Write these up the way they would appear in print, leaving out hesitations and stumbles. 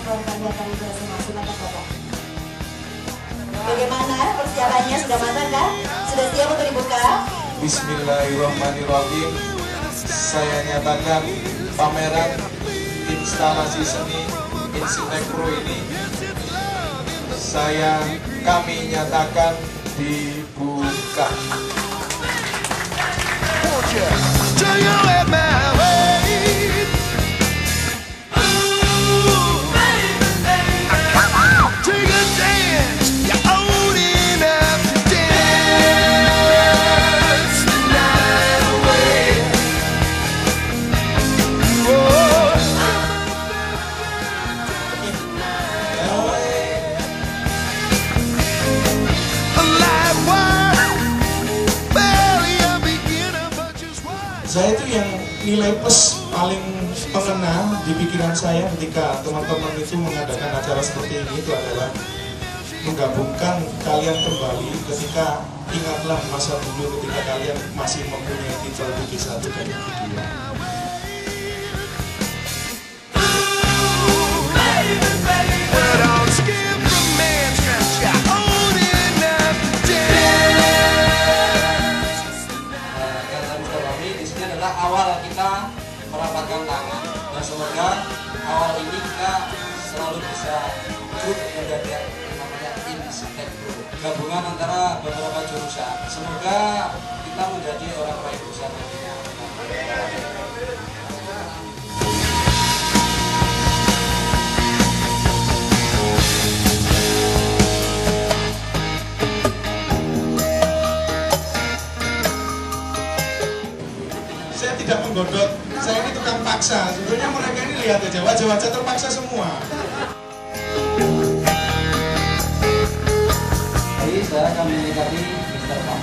kalian kali bersama. Silakan Bapak. Bagaimana persiapannya, sudah matang kan? Sudah siap untuk dibuka? Bismillahirrahmanirrahim. Saya nyatakan pameran instalasi seni Insitec Pro ini kami nyatakan dibuka. Saya itu yang nilai plus paling pengena di pikiran saya ketika teman-teman itu mengadakan acara seperti ini itu adalah menggabungkan kalian kembali ketika ingatlah masa dulu ketika kalian masih mempunyai titel Bukit 1 dan Bukit 2. Awal kita merapatkan tangan dan semoga awal ini kita selalu bisa menjadi namanya Insitec Pro, gabungan antara beberapa jurusan. Semoga kita menjadi orang baik besar nantinya. Saya tidak menggodok, saya ini tukang paksa. Sebenarnya mereka ini lihat aja, wajah-wajah terpaksa semua. Jadi saya akan mendekati Mr. Pak.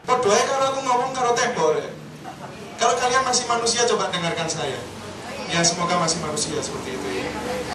Berdoa kalau aku ngomong karo tembok. Kalau kalian masih manusia, coba dengarkan saya. Ya semoga masih manusia seperti itu ya.